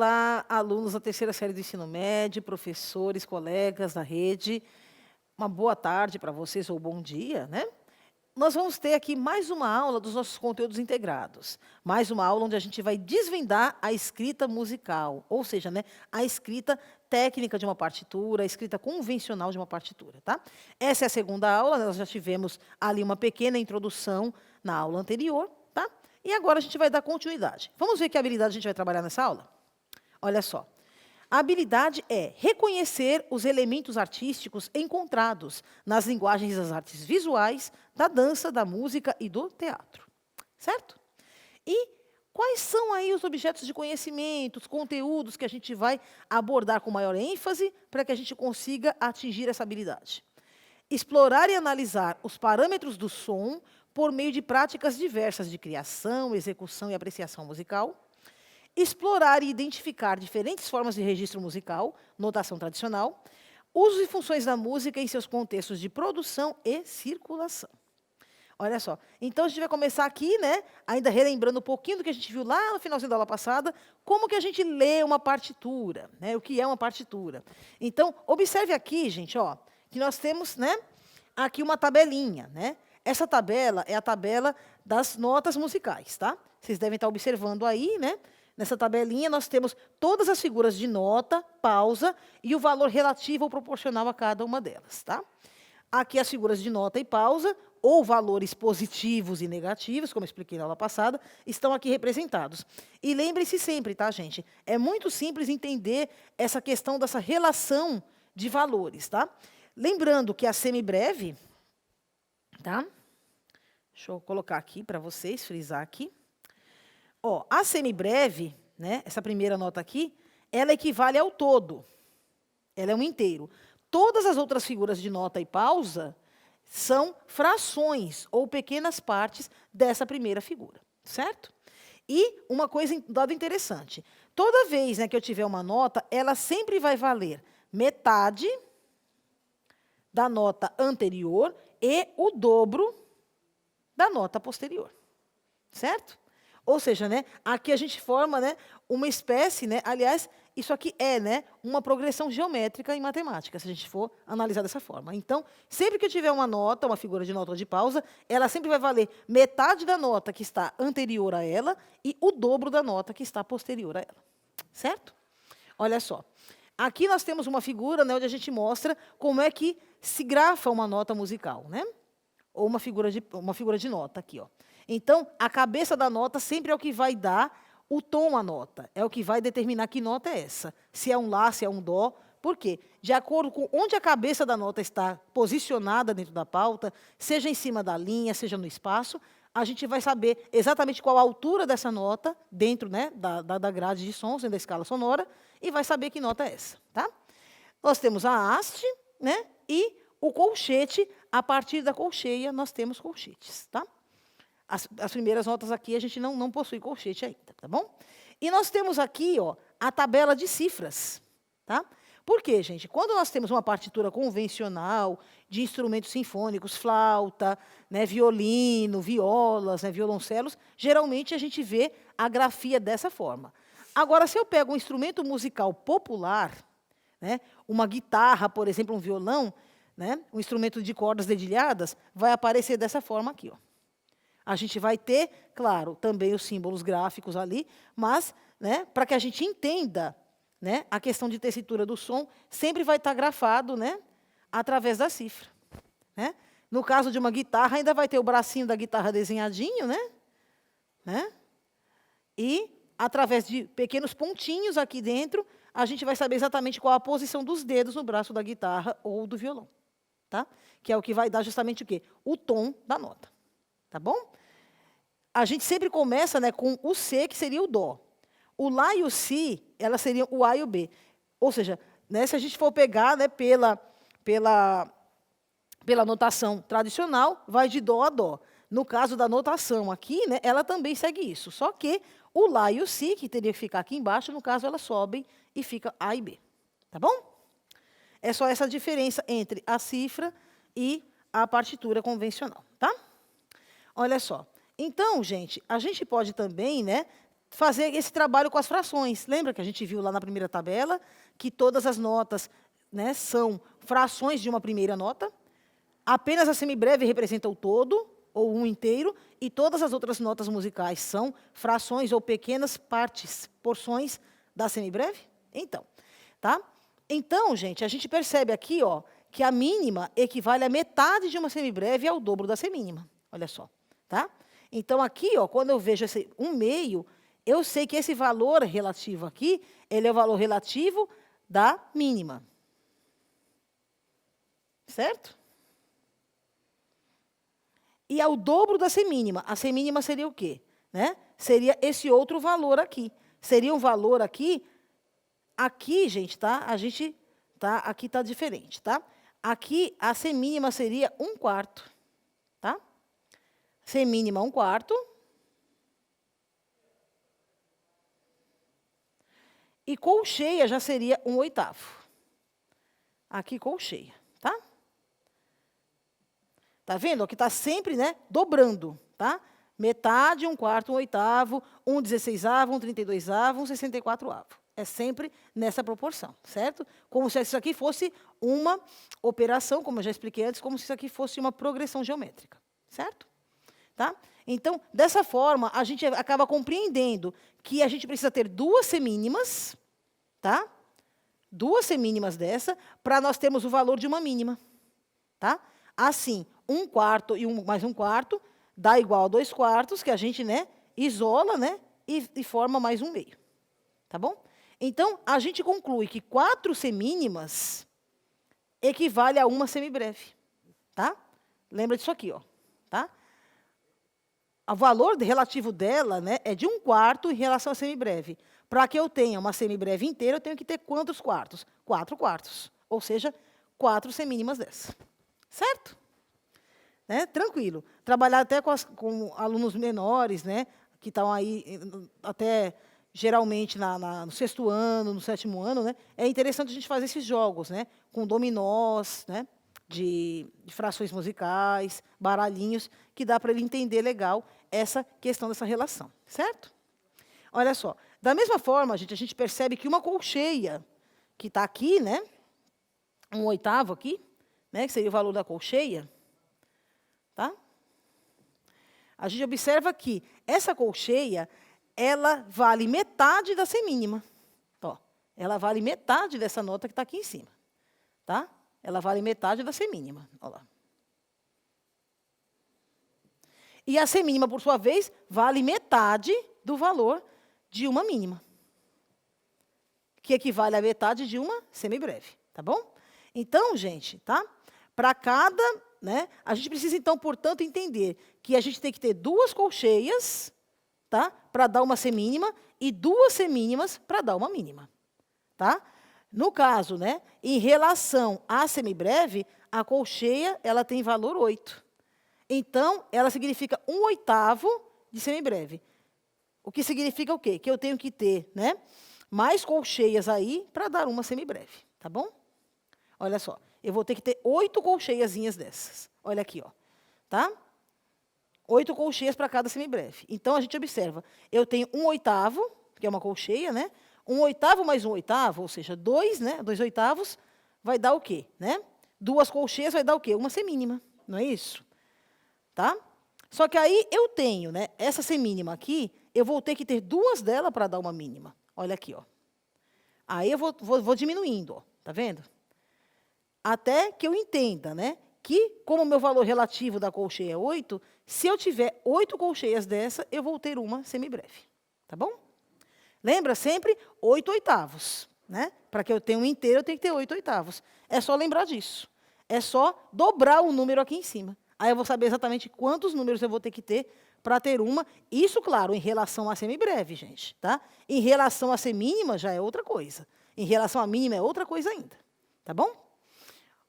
Olá, alunos da terceira série do ensino médio, professores, colegas da rede. Uma boa tarde para vocês, ou bom dia, né? Nós vamos ter aqui mais uma aula dos nossos conteúdos integrados. Mais uma aula onde a gente vai desvendar a escrita musical, ou seja, né, a escrita técnica de uma partitura, a escrita convencional de uma partitura, tá? Essa é a segunda aula, nós já tivemos ali uma pequena introdução na aula anterior, tá? E agora a gente vai dar continuidade. Vamos ver que habilidade a gente vai trabalhar nessa aula? Olha só. A habilidade é reconhecer os elementos artísticos encontrados nas linguagens das artes visuais, da dança, da música e do teatro. Certo? E quais são aí os objetos de conhecimento, os conteúdos que a gente vai abordar com maior ênfase para que a gente consiga atingir essa habilidade? Explorar e analisar os parâmetros do som por meio de práticas diversas de criação, execução e apreciação musical. Explorar e identificar diferentes formas de registro musical, notação tradicional, usos e funções da música em seus contextos de produção e circulação. Olha só, então a gente vai começar aqui, né, ainda relembrando um pouquinho do que a gente viu lá no finalzinho da aula passada, como que a gente lê uma partitura, né, o que é uma partitura. Então, observe aqui, gente, ó, que nós temos, né, aqui uma tabelinha, né? Essa tabela é a tabela das notas musicais, tá? Vocês devem estar observando aí, né? Nessa tabelinha, nós temos todas as figuras de nota, pausa e o valor relativo ou proporcional a cada uma delas. Tá? Aqui as figuras de nota e pausa, ou valores positivos e negativos, como eu expliquei na aula passada, estão aqui representados. E lembre-se sempre, tá, gente? É muito simples entender essa questão dessa relação de valores. Tá? Lembrando que a semibreve, tá? Deixa eu colocar aqui para vocês, frisar aqui. Ó, a semibreve, né, essa primeira nota aqui, ela equivale ao todo. Ela é um inteiro. Todas as outras figuras de nota e pausa são frações ou pequenas partes dessa primeira figura, certo? E uma coisa, dado interessante, toda vez, né, que eu tiver uma nota, ela sempre vai valer metade da nota anterior e o dobro da nota posterior, certo? Ou seja, né, aqui a gente forma, né, uma espécie, né, aliás, isso aqui é, né, uma progressão geométrica em matemática, se a gente for analisar dessa forma. Então, sempre que eu tiver uma nota, uma figura de nota ou de pausa, ela sempre vai valer metade da nota que está anterior a ela e o dobro da nota que está posterior a ela. Certo? Olha só. Aqui nós temos uma figura, né, onde a gente mostra como é que se grafa uma nota musical, né? Ou uma figura de nota aqui, ó. Então, a cabeça da nota sempre é o que vai dar o tom à nota. É o que vai determinar que nota é essa. Se é um lá, se é um dó. Por quê? De acordo com onde a cabeça da nota está posicionada dentro da pauta, seja em cima da linha, seja no espaço, a gente vai saber exatamente qual a altura dessa nota dentro, né, da grade de sons, dentro da escala sonora, e vai saber que nota é essa. Tá? Nós temos a haste, né, e o colchete. A partir da colcheia, nós temos colchetes. Tá? As primeiras notas aqui, a gente não possui colchete ainda, tá bom? E nós temos aqui, ó, a tabela de cifras, tá? Por quê, gente? Quando nós temos uma partitura convencional de instrumentos sinfônicos, flauta, né, violino, violas, né, violoncelos, geralmente a gente vê a grafia dessa forma. Agora, se eu pego um instrumento musical popular, né, uma guitarra, por exemplo, um violão, né, um instrumento de cordas dedilhadas, vai aparecer dessa forma aqui, ó. A gente vai ter, claro, também os símbolos gráficos ali, mas, né, para que a gente entenda, né, a questão de tessitura do som, sempre vai estar grafado, né, através da cifra. Né? No caso de uma guitarra, ainda vai ter o bracinho da guitarra desenhadinho, né? E, através de pequenos pontinhos aqui dentro, a gente vai saber exatamente qual a posição dos dedos no braço da guitarra ou do violão. Tá? Que é o que vai dar justamente o quê? O tom da nota. Tá bom? A gente sempre começa, né, com o C, que seria o Dó. O Lá e o Si, elas seriam o A e o B. Ou seja, né, se a gente for pegar, né, pela notação tradicional, vai de Dó a Dó. No caso da notação aqui, né, ela também segue isso. Só que o Lá e o Si, que teria que ficar aqui embaixo, no caso, elas sobem e fica A e B. Tá bom? É só essa diferença entre a cifra e a partitura convencional. Tá? Olha só. Então, gente, a gente pode também, né, fazer esse trabalho com as frações. Lembra que a gente viu lá na primeira tabela que todas as notas, né, são frações de uma primeira nota? Apenas a semibreve representa o todo, ou um inteiro, e todas as outras notas musicais são frações ou pequenas partes, porções da semibreve? Então, tá? Então, gente, a gente percebe aqui, ó, que a mínima equivale a metade de uma semibreve e ao dobro da semínima. Olha só, tá? Então, aqui, ó, quando eu vejo esse 1/2, eu sei que esse valor relativo aqui, ele é o valor relativo da mínima. Certo? E ao dobro da semínima. A semínima seria o quê? Né? Seria esse outro valor aqui. Seria um valor aqui. Aqui, gente, tá? Aqui está diferente, tá? Aqui, a semínima seria 1/4. Tá? Semínima 1/4. E colcheia já seria 1/8. Aqui, colcheia, tá? Tá vendo? Aqui está sempre, né, dobrando, tá? Metade, 1/4, 1/8, 1/16, 1/32, 1/64. É sempre nessa proporção, certo? Como se isso aqui fosse uma operação, como eu já expliquei antes, como se isso aqui fosse uma progressão geométrica, certo? Tá? Então, dessa forma, a gente acaba compreendendo que a gente precisa ter duas semínimas, tá? Duas semínimas dessa, para nós termos o valor de uma mínima, tá? Assim, 1/4 e mais 1/4 dá igual a 2/4, que a gente, né, isola, né, e forma mais 1/2. Tá bom? Então, a gente conclui que 4 semínimas equivale a uma semibreve. Tá? Lembra disso aqui, ó. Tá? O valor relativo dela, né, é de 1/4 em relação à semibreve. Para que eu tenha uma semibreve inteira, eu tenho que ter quantos quartos? 4/4. Ou seja, 4 semínimas dessa. Certo? Né? Tranquilo. Trabalhar até com alunos menores, né, que estão aí até geralmente no 6º ano, no 7º ano, né, é interessante a gente fazer esses jogos, né, com dominós, né, de frações musicais, baralhinhos, que dá para ele entender legal essa questão dessa relação. Certo? Olha só. Da mesma forma, gente, a gente percebe que uma colcheia, que está aqui, né, 1/8 aqui, né, que seria o valor da colcheia, tá? A gente observa que essa colcheia, ela vale metade da semínima. Ó, ela vale metade dessa nota que está aqui em cima. Tá? Ela vale metade da semínima. Olha lá. E a semínima, por sua vez, vale metade do valor de uma mínima, que equivale a metade de uma semibreve. Tá bom? Então, gente, tá? Para cada... Né? A gente precisa, então, portanto, entender que a gente tem que ter duas colcheias, tá? Para dar uma semínima, e duas semínimas para dar uma mínima. Tá? No caso, né, em relação à semibreve, a colcheia ela tem valor 8. Então, ela significa 1/8 de semibreve. O que significa o quê? Que eu tenho que ter, né, mais colcheias aí para dar uma semibreve. Tá bom? Olha só. Eu vou ter que ter 8 colcheiazinhas dessas. Olha aqui, ó. Tá? 8 colcheias para cada semibreve. Então, a gente observa. Eu tenho 1/8, que é uma colcheia, né? 1/8 mais 1/8, ou seja, 2, né? 2/8, vai dar o quê? Né? 2 colcheias vai dar o quê? Uma semínima. Não é isso? Tá? Só que aí eu tenho, né? Essa semínima aqui, eu vou ter que ter 2 dela para dar uma mínima. Olha aqui, ó. Aí eu vou diminuindo, ó. Tá vendo? Até que eu entenda, né, que, como o meu valor relativo da colcheia é 8, se eu tiver 8 colcheias dessa, eu vou ter uma semibreve. Tá bom? Lembra sempre 8/8. Né? Para que eu tenha um inteiro, eu tenho que ter 8/8. É só lembrar disso. É só dobrar o número aqui em cima. Aí eu vou saber exatamente quantos números eu vou ter que ter para ter uma. Isso, claro, em relação à semibreve, gente. Tá? Em relação à semínima, já é outra coisa. Em relação à mínima, é outra coisa ainda. Tá bom?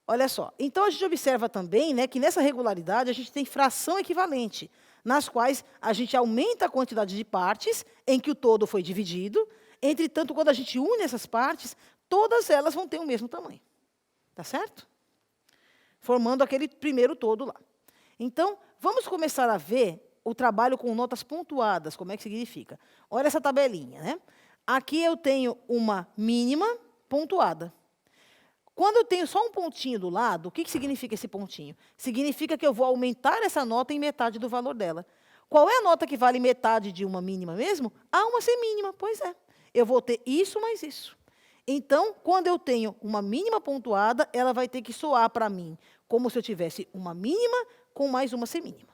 Olha só, então a gente observa também, né, que nessa regularidade a gente tem fração equivalente, nas quais a gente aumenta a quantidade de partes em que o todo foi dividido. Entretanto, quando a gente une essas partes, todas elas vão ter o mesmo tamanho. Tá certo? Formando aquele primeiro todo lá. Então, vamos começar a ver o trabalho com notas pontuadas, como é que significa? Olha essa tabelinha, né? Aqui eu tenho uma mínima pontuada. Quando eu tenho só um pontinho do lado, o que significa esse pontinho? Significa que eu vou aumentar essa nota em metade do valor dela. Qual é a nota que vale metade de uma mínima mesmo? A uma semínima, pois é. Eu vou ter isso mais isso. Então, quando eu tenho uma mínima pontuada, ela vai ter que soar para mim como se eu tivesse uma mínima com mais uma semínima.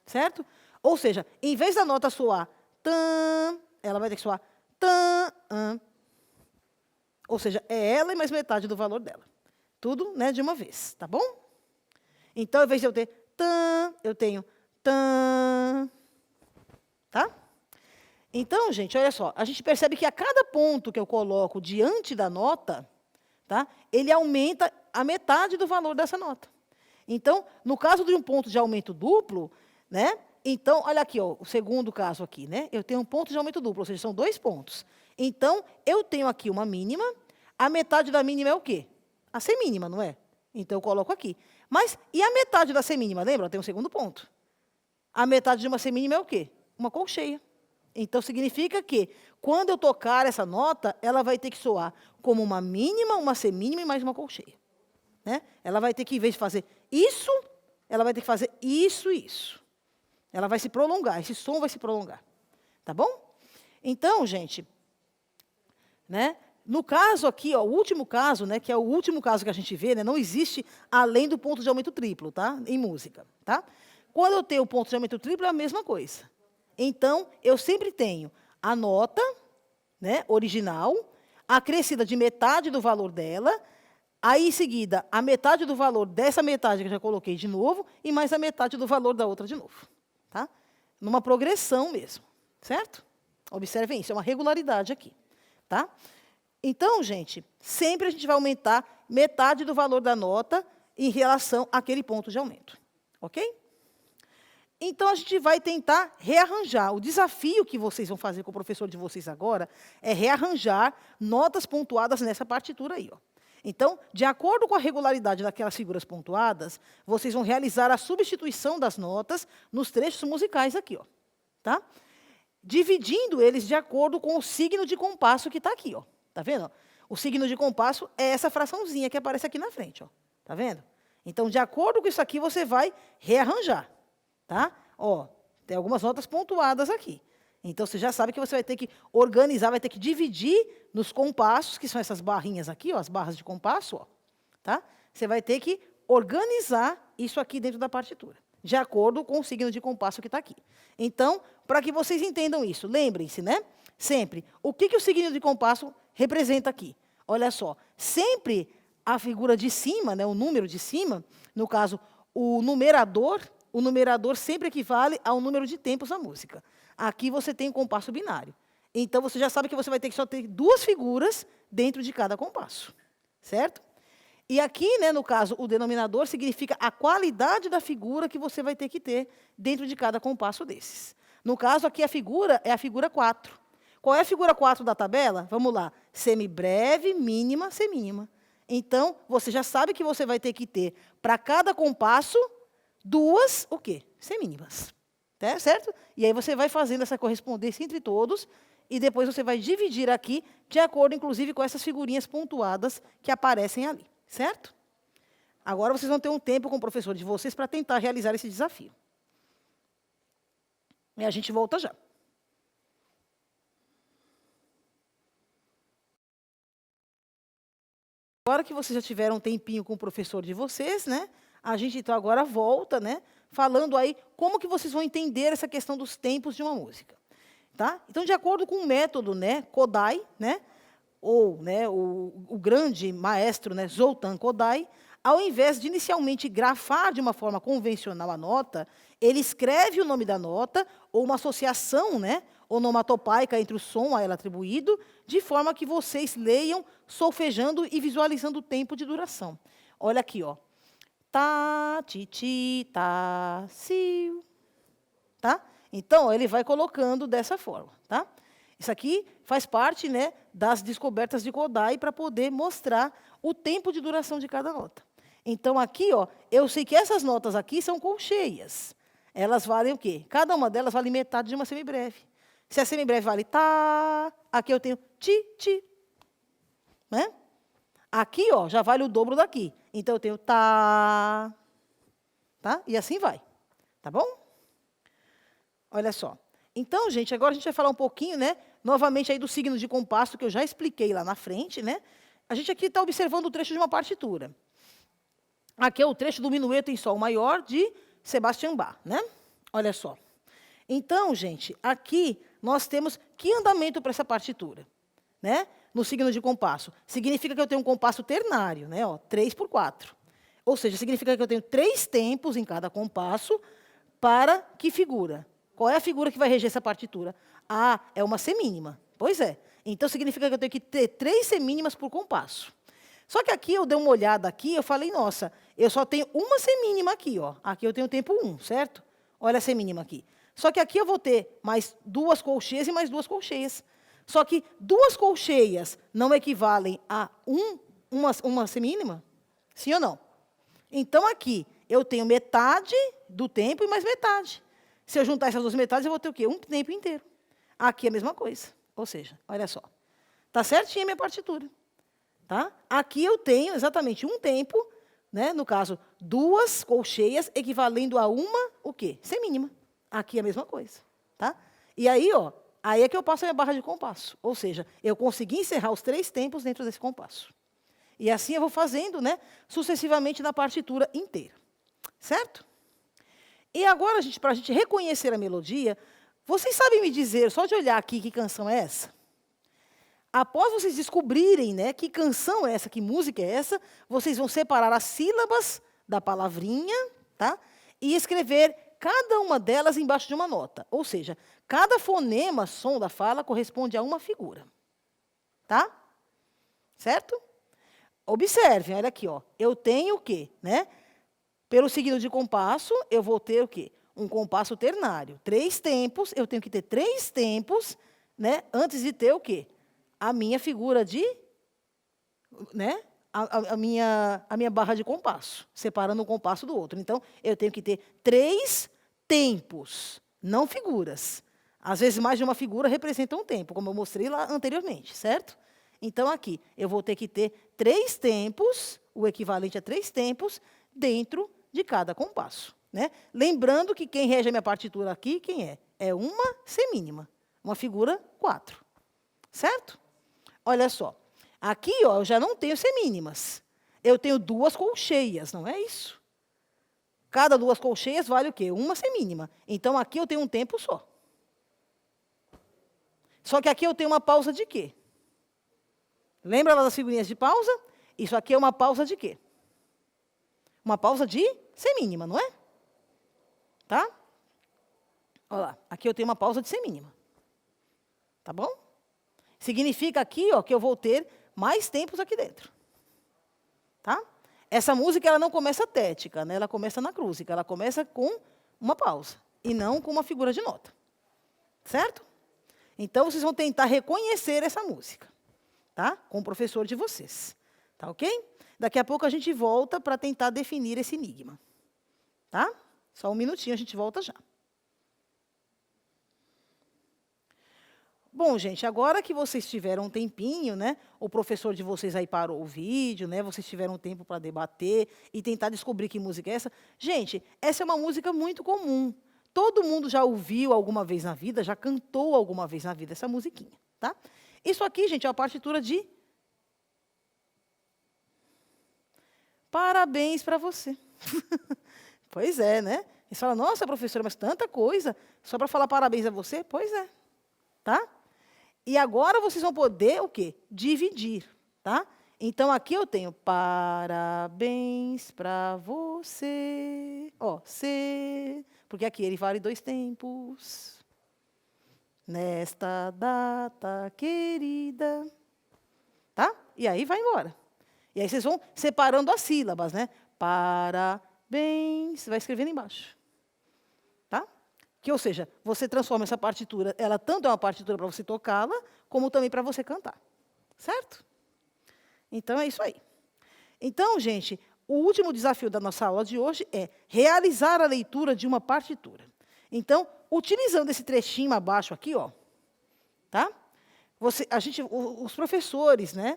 Certo? Ou seja, em vez da nota soar tan, ela vai ter que soar tan, an. Ou seja, é ela e mais metade do valor dela. Tudo, né, de uma vez, tá bom? Então, ao invés de eu ter tan, eu tenho tan. Tá? Então, gente, olha só. A gente percebe que a cada ponto que eu coloco diante da nota, tá, ele aumenta a metade do valor dessa nota. Então, no caso de um ponto de aumento duplo, né, então, olha aqui, ó, o segundo caso aqui, né, eu tenho um ponto de aumento duplo, ou seja, são 2 pontos. Então, eu tenho aqui uma mínima, a metade da mínima é o quê? A semínima, não é? Então, eu coloco aqui. Mas, e a metade da semínima? Lembra? Tem um segundo ponto. A metade de uma semínima é o quê? Uma colcheia. Então, significa que, quando eu tocar essa nota, ela vai ter que soar como uma mínima, uma semínima e mais uma colcheia. Né? Ela vai ter que, em vez de fazer isso, ela vai ter que fazer isso e isso. Ela vai se prolongar, esse som vai se prolongar. Tá bom? Então, gente, né, no caso aqui, ó, o último caso, né, que é o último caso que a gente vê, né, não existe além do ponto de aumento triplo, tá, em música. Tá? Quando eu tenho o ponto de aumento triplo, é a mesma coisa. Então, eu sempre tenho a nota, né, original, acrescida de metade do valor dela, aí, em seguida, a metade do valor dessa metade que eu já coloquei de novo, e mais a metade do valor da outra de novo. Tá? Numa progressão mesmo. Certo? Observem isso, é uma regularidade aqui. Tá? Então, gente, sempre a gente vai aumentar metade do valor da nota em relação àquele ponto de aumento. Ok? Então, a gente vai tentar rearranjar. O desafio que vocês vão fazer com o professor de vocês agora é rearranjar notas pontuadas nessa partitura aí, ó. Então, de acordo com a regularidade daquelas figuras pontuadas, vocês vão realizar a substituição das notas nos trechos musicais aqui, ó. Tá? Dividindo eles de acordo com o signo de compasso que está aqui, ó. Tá vendo? O signo de compasso é essa fraçãozinha que aparece aqui na frente, ó. Tá vendo? Então, de acordo com isso aqui, você vai rearranjar. Tá? Ó, tem algumas notas pontuadas aqui. Então, você já sabe que você vai ter que organizar, vai ter que dividir nos compassos, que são essas barrinhas aqui, ó, as barras de compasso. Ó, tá? Você vai ter que organizar isso aqui dentro da partitura, de acordo com o signo de compasso que está aqui. Então, para que vocês entendam isso, lembrem-se, né? Sempre, o que o signo de compasso representa aqui? Olha só, sempre a figura de cima, né, o número de cima, no caso, o numerador sempre equivale ao número de tempos da música. Aqui você tem um compasso binário. Então, você já sabe que você vai ter que só ter 2 figuras dentro de cada compasso. Certo? E aqui, né, no caso, o denominador significa a qualidade da figura que você vai ter que ter dentro de cada compasso desses. No caso, aqui a figura é a figura 4. Qual é a figura 4 da tabela? Vamos lá. Semibreve, mínima, semínima. Então, você já sabe que você vai ter que ter, para cada compasso, 2, o quê? Semínimas. Tá? Certo? E aí você vai fazendo essa correspondência entre todos, e depois você vai dividir aqui, de acordo, inclusive, com essas figurinhas pontuadas que aparecem ali. Certo? Agora vocês vão ter um tempo com o professor de vocês para tentar realizar esse desafio. E a gente volta já. Agora que vocês já tiveram um tempinho com o professor de vocês, né? A gente, então, agora volta, né, falando aí como que vocês vão entender essa questão dos tempos de uma música. Tá? Então, de acordo com o método, né, Kodály, né, ou, né, o grande maestro, né, Zoltán Kodály, ao invés de inicialmente grafar de uma forma convencional a nota, ele escreve o nome da nota, ou uma associação, né, onomatopaica entre o som a ela atribuído, de forma que vocês leiam solfejando e visualizando o tempo de duração. Olha aqui, ó. Tá, ti, ti, tá, si. Tá? Então, ele vai colocando dessa forma. Tá? Isso aqui faz parte, né, das descobertas de Kodály para poder mostrar o tempo de duração de cada nota. Então, aqui, ó, eu sei que essas notas aqui são colcheias. Elas valem o quê? Cada uma delas vale metade de uma semibreve. Se a semibreve vale tá, aqui eu tenho ti, ti. Né? Aqui, ó, já vale o dobro daqui. Então, eu tenho tá, tá? E assim vai. Tá bom? Olha só. Então, gente, agora a gente vai falar um pouquinho, né? Novamente aí do signo de compasso, que eu já expliquei lá na frente, né? A gente aqui está observando o trecho de uma partitura. Aqui é o trecho do Minueto em Sol Maior, de Sebastian Bach, né? Olha só. Então, gente, aqui nós temos que andamento para essa partitura, né? No signo de compasso. Significa que eu tenho um compasso ternário, né? Ó, 3/4. Ou seja, significa que eu tenho 3 tempos em cada compasso para que figura? Qual é a figura que vai reger essa partitura? Ah, é uma semínima. Pois é. Então, significa que eu tenho que ter 3 semínimas por compasso. Só que aqui, eu dei uma olhada aqui, eu falei, nossa, eu só tenho uma semínima aqui, ó. Aqui eu tenho tempo 1, certo? Olha a semínima aqui. Só que aqui eu vou ter mais 2 colcheias e mais 2 colcheias. Só que 2 colcheias não equivalem a uma semínima? Sim ou não? Então, aqui, eu tenho metade do tempo e mais metade. Se eu juntar essas 2 metades, eu vou ter o quê? Um tempo inteiro. Aqui é a mesma coisa. Ou seja, olha só. Está certinha a minha partitura. Tá? Aqui eu tenho exatamente um tempo, né? No caso, 2 colcheias equivalendo a uma, o quê? Semínima. Aqui é a mesma coisa. Tá? E aí, ó, aí é que eu passo a minha barra de compasso. Ou seja, eu consegui encerrar os 3 tempos dentro desse compasso. E assim eu vou fazendo, né, sucessivamente na partitura inteira. Certo? E agora, gente, para a gente reconhecer a melodia, vocês sabem me dizer, só de olhar aqui, que canção é essa? Após vocês descobrirem, né, que canção é essa, que música é essa, vocês vão separar as sílabas da palavrinha, tá? E escrever cada uma delas embaixo de uma nota. Ou seja, cada fonema, som da fala, corresponde a uma figura. Tá? Certo? Observem, olha aqui, ó. Eu tenho o quê? Né? Pelo signo de compasso, eu vou ter o quê? Um compasso ternário. 3 tempos, eu tenho que ter 3 tempos, né, antes de ter o quê? A minha figura de, né, a minha barra de compasso, separando um compasso do outro. Então, eu tenho que ter 3 tempos, não figuras. Às vezes, mais de uma figura representa um tempo, como eu mostrei lá anteriormente, certo? Então, aqui, eu vou ter que ter 3 tempos, o equivalente a 3 tempos, dentro de cada compasso. Né? Lembrando que quem rege a minha partitura aqui, quem é? É uma semínima, uma figura 4. Certo? Olha só. Aqui, ó, eu já não tenho semínimas. Eu tenho 2 colcheias, não é isso? Cada 2 colcheias vale o quê? Uma semínima. Então, aqui eu tenho um tempo só. Só que aqui eu tenho uma pausa de quê? Lembra lá das figurinhas de pausa? Isso aqui é uma pausa de quê? Uma pausa de semínima, não é? Tá? Olha lá, aqui eu tenho uma pausa de semínima. Tá bom? Significa aqui, ó, que eu vou ter mais tempos aqui dentro. Tá? Essa música, ela não começa tética, né? Ela começa na crúsica, ela começa com uma pausa, e não com uma figura de nota. Certo? Então, vocês vão tentar reconhecer essa música, tá? Com o professor de vocês. Tá ok? Daqui a pouco a gente volta para tentar definir esse enigma. Tá? Só um minutinho, a gente volta já. Bom, gente, agora que vocês tiveram um tempinho, né? O professor de vocês aí parou o vídeo, né? Vocês tiveram um tempo para debater e tentar descobrir que música é essa. Gente, essa é uma música muito comum. Todo mundo já ouviu alguma vez na vida, já cantou alguma vez na vida essa musiquinha, tá? Isso aqui, gente, é uma partitura de parabéns para você. Pois é, né? Você fala, nossa, professora, mas tanta coisa, só para falar parabéns a você? Pois é, tá? E agora vocês vão poder o quê? Dividir, tá? Então, aqui eu tenho parabéns para você. Ó, C, porque aqui ele vale 2 tempos. Nesta data querida. Tá? E aí vai embora. E aí vocês vão separando as sílabas, né? Parabéns, você vai escrevendo embaixo. Tá? Que, ou seja, você transforma essa partitura, ela tanto é uma partitura para você tocá-la, como também para você cantar. Certo? Então, é isso aí. Então, gente, O último desafio da nossa aula de hoje é realizar a leitura de uma partitura. Então, utilizando esse trechinho abaixo aqui, ó, tá? Os professores, né,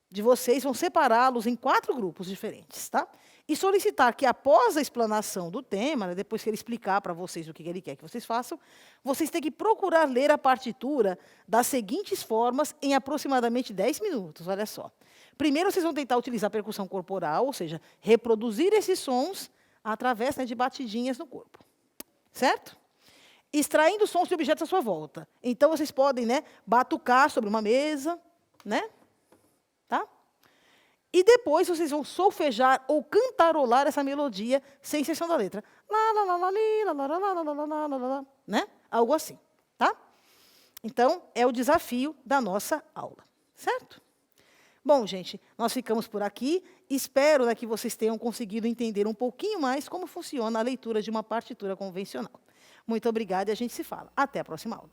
de vocês vão separá-los em 4 grupos diferentes, tá? E solicitar que, após a explanação do tema, né, depois que ele explicar para vocês o que ele quer que vocês façam, vocês têm que procurar ler a partitura das seguintes formas em aproximadamente 10 minutos, olha só. Primeiro, vocês vão tentar utilizar a percussão corporal, ou seja, reproduzir esses sons através, né, de batidinhas no corpo. Certo? Extraindo sons de objetos à sua volta. Então, vocês podem, né, batucar sobre uma mesa, né? Tá? E depois vocês vão solfejar ou cantarolar essa melodia sem exceção da letra. Lá, lá, lá, lá, li, lá, lá, lá, lá, lá, lá, lá, lá, lá, né? Algo assim, tá? Então, é o desafio da nossa aula, certo? Bom, gente, nós ficamos por aqui. Espero, né, que vocês tenham conseguido entender um pouquinho mais como funciona a leitura de uma partitura convencional. Muito obrigada e a gente se fala. Até a próxima aula.